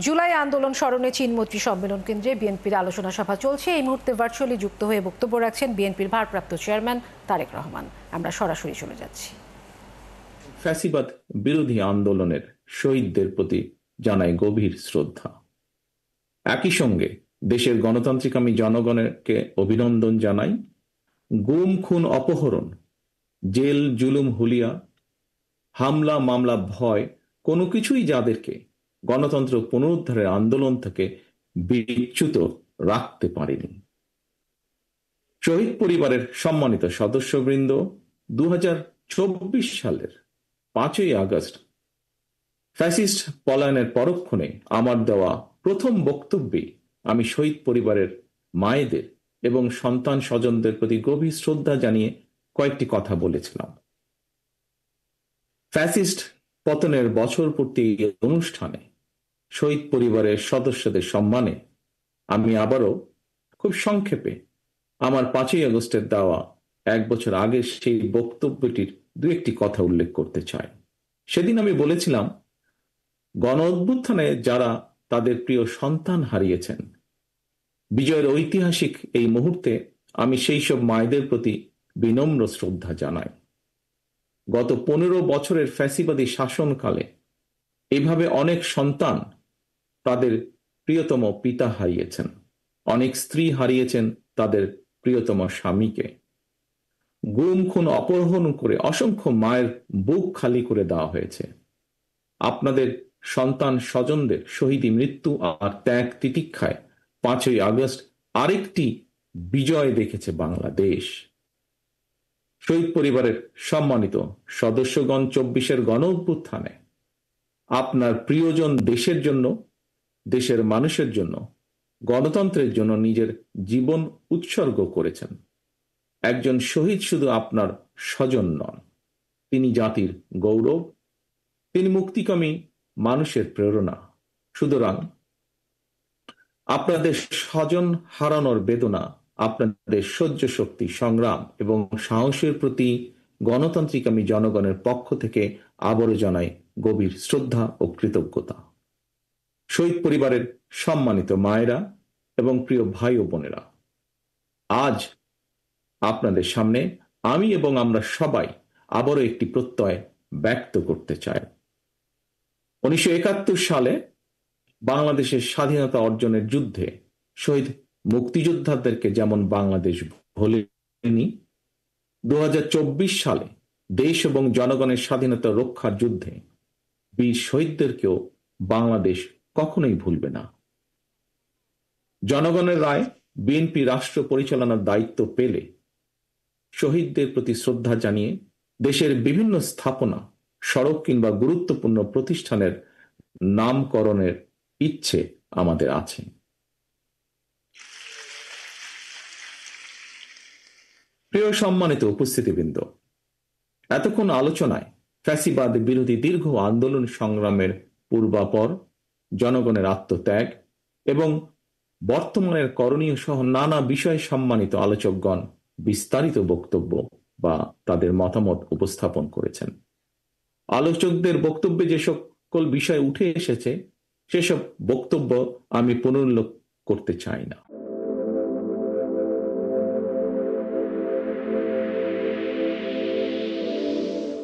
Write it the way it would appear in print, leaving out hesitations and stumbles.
জুলাই আন্দোলন স্মরণে চীনমৈত্রী সম্মেলন কেন্দ্রে বিএনপির আলোচনা সভা চলছে। এই মুহূর্তে ভার্চুয়ালি যুক্ত হয়ে বক্তব্য রাখছেন বিএনপির ভারপ্রাপ্ত চেয়ারম্যান তারেক রহমান। আমরা সরাসরি চলে যাচ্ছি। ফ্যাসিবাদ বিরোধী আন্দোলনের শহীদদের প্রতি জানাই গভীর শ্রদ্ধা। একই সঙ্গে দেশের গণতান্ত্রিকামী জনগণকে অভিনন্দন জানাই। গুম, খুন, অপহরণ, জেল, জুলুম, হুলিয়া, হামলা, মামলা, ভয় কোনো কিছুই যাদেরকে গণতন্ত্র পুনরুদ্ধারের আন্দোলন থেকে বিচ্যুত রাখতে পারেনি। শহীদ পরিবারের সম্মানিত সদস্যবৃন্দ, 2024 সালের 5ই আগস্ট ফ্যাসিস্ট পলায়নের পরক্ষণে আমার দেওয়া প্রথম বক্তব্যে আমি শহীদ পরিবারের মায়েদের এবং সন্তান স্বজনদের প্রতি গভীর শ্রদ্ধা জানিয়ে কয়েকটি কথা বলেছিলাম। ফ্যাসিস্ট পতনের বছর পূর্তি অনুষ্ঠানে শহীদ পরিবারের সদস্যদের সম্মানে আমি আবারও খুব সংক্ষেপে আমার 5ই আগস্টের দেওয়া 1 বছর আগে সেই বক্তব্যটির দু একটি কথা উল্লেখ করতে চাই। সেদিন আমি বলেছিলাম, গণ অভ্যুত্থানে যারা তাদের প্রিয় সন্তান হারিয়েছেন, বিজয়ের ঐতিহাসিক এই মুহূর্তে আমি সেই সব মায়েদের প্রতি বিনম্র শ্রদ্ধা জানাই। গত 15 বছরের ফ্যাসিবাদী শাসনকালে এভাবে অনেক সন্তান তাদের প্রিয়তম পিতা হারিয়েছেন, অনেক স্ত্রী হারিয়েছেন তাদের প্রিয়তম স্বামীকে। গুম, খুন, অপহরণ করে অসংখ্য মায়ের বুক খালি করে দেওয়া হয়েছে। আপনাদের সন্তান স্বজনদের শহীদী মৃত্যু আর ত্যাগ তিতিক্ষায় 5ই আগস্ট আরেকটি বিজয় দেখেছে বাংলাদেশ। শহীদ পরিবারের সম্মানিত সদস্যগণ, 24-এর গণ অভ্যুত্থানে আপনার প্রিয়জন দেশের জন্য, দেশের মানুষের জন্য, গণতন্ত্রের জন্য নিজের জীবন উৎসর্গ করেছেন। একজন শহীদ শুধু আপনার স্বজন নন, তিনি জাতির গৌরব, তিনি মুক্তিকামী মানুষের প্রেরণা। সুতরাং আপনাদের স্বজন হারানোর বেদনা, আপনাদের সহ্য শক্তি, সংগ্রাম এবং সাহসের প্রতি গণতান্ত্রিকামী জনগণের পক্ষ থেকে আবারও জানাই গভীর শ্রদ্ধা ও কৃতজ্ঞতা। শহীদ পরিবারের সম্মানিত মায়েরা এবং প্রিয় ভাই ও বোনেরা, আজ আপনাদের সামনে আমি এবং আমরা সবাই আবারও একটি প্রত্যয় ব্যক্ত করতে চাই। 1971 সালে বাংলাদেশের স্বাধীনতা অর্জনের যুদ্ধে শহীদ মুক্তিযোদ্ধাদেরকে যেমন বাংলাদেশ ভোলেনি, 2024 সালে দেশ এবং জনগণের স্বাধীনতা রক্ষার যুদ্ধে বীর শহীদদেরকেও বাংলাদেশ কখনোই ভুলবে না। জনগণের রায় বিএনপি রাষ্ট্র পরিচালনার দায়িত্ব পেলে শহীদদের প্রতি শ্রদ্ধা জানিয়ে দেশের বিভিন্ন স্থাপনা, সড়ক কিংবা গুরুত্বপূর্ণ প্রতিষ্ঠানের নামকরণের ইচ্ছে আমাদের আছে। প্রিয় সম্মানিত উপস্থিতিবৃন্দ, এতক্ষণ আলোচনায় ফ্যাসিবাদ বিরোধী দীর্ঘ আন্দোলন সংগ্রামের পূর্বাপর, জনগণের আত্মত্যাগ এবং বর্তমানের করণীয় সহ নানা বিষয়ে সম্মানিত আলোচকগণ বিস্তারিত বক্তব্য বা তাদের মতামত উপস্থাপন করেছেন। আলোচকদের বক্তব্যে যে সকল বিষয় উঠে এসেছে সেসব বক্তব্য আমি পুনরুল্লেখ করতে চাই না।